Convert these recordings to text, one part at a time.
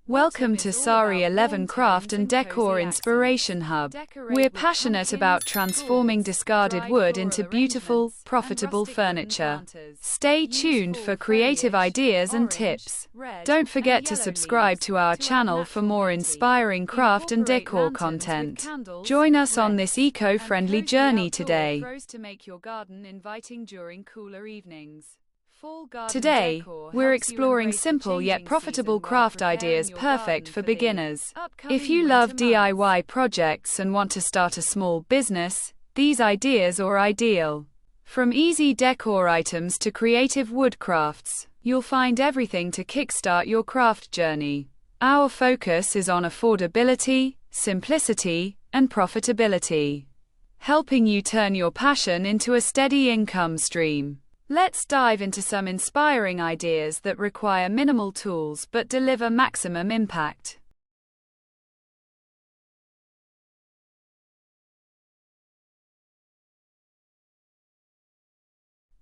Welcome to Sari 11 Craft and Decor Inspiration Hub. We're passionate about transforming discarded wood into beautiful, profitable furniture. Stay tuned for creative ideas and tips. Don't forget to subscribe to our channel for more inspiring craft and decor content. Join us on this eco-friendly journey today. Today, we're exploring simple yet profitable craft ideas perfect for beginners. If you love DIY projects and want to start a small business, these ideas are ideal. From easy decor items to creative woodcrafts, you'll find everything to kickstart your craft journey. Our focus is on affordability, simplicity, and profitability, helping you turn your passion into a steady income stream. Let's dive into some inspiring ideas that require minimal tools but deliver maximum impact.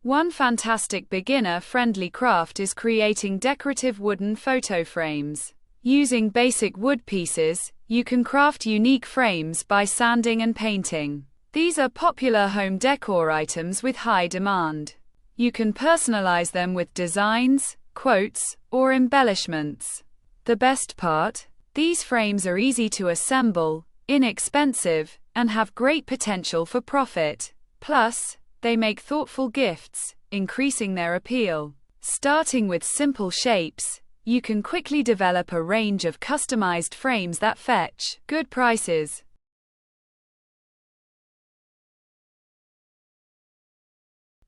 One fantastic beginner-friendly craft is creating decorative wooden photo frames. Using basic wood pieces, you can craft unique frames by sanding and painting. These are popular home decor items with high demand. You can personalize them with designs, quotes, or embellishments. The best part? These frames are easy to assemble, inexpensive, and have great potential for profit. Plus, they make thoughtful gifts, increasing their appeal. Starting with simple shapes, you can quickly develop a range of customized frames that fetch good prices.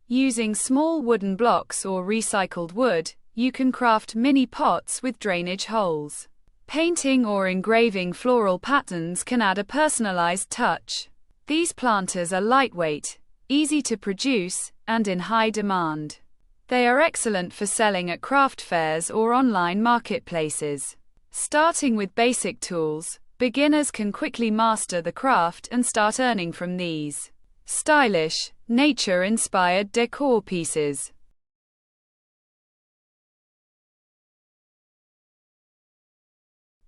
Using small wooden blocks or recycled wood, you can craft mini pots with drainage holes. Painting or engraving floral patterns can add a personalized touch. These planters are lightweight, easy to produce, and in high demand. They are excellent for selling at craft fairs or online marketplaces. Starting with basic tools, beginners can quickly master the craft and start earning from these stylish, nature-inspired decor pieces.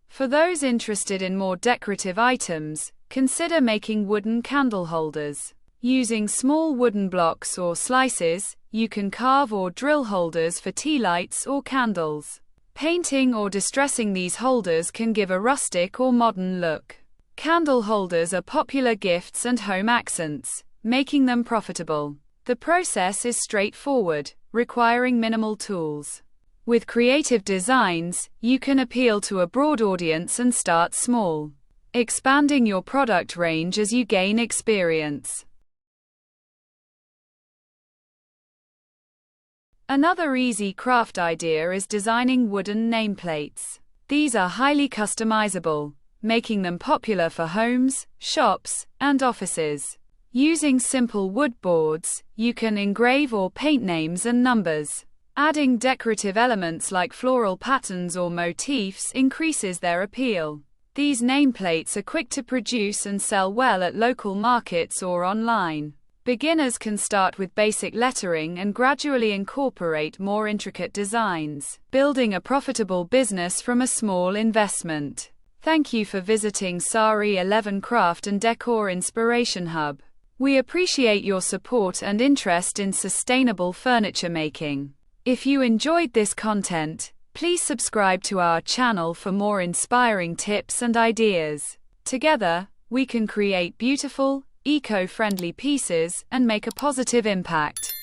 For those interested in more decorative items, consider making wooden candle holders. Using small wooden blocks or slices, you can carve or drill holders for tea lights or candles. Painting or distressing these holders can give a rustic or modern look. Candle holders are popular gifts and home accents, making them profitable. The process is straightforward, requiring minimal tools. With creative designs, you can appeal to a broad audience and start small, expanding your product range as you gain experience. Another easy craft idea is designing wooden nameplates. These are highly customizable, making them popular for homes, shops, and offices. Using simple wood boards, you can engrave or paint names and numbers. Adding decorative elements like floral patterns or motifs increases their appeal. These nameplates are quick to produce and sell well at local markets or online. Beginners can start with basic lettering and gradually incorporate more intricate designs, building a profitable business from a small investment. Thank you for visiting Sari 11 Craft and Decor Inspiration Hub. We appreciate your support and interest in sustainable furniture making. If you enjoyed this content, please subscribe to our channel for more inspiring tips and ideas. Together, we can create beautiful, eco-friendly pieces and make a positive impact.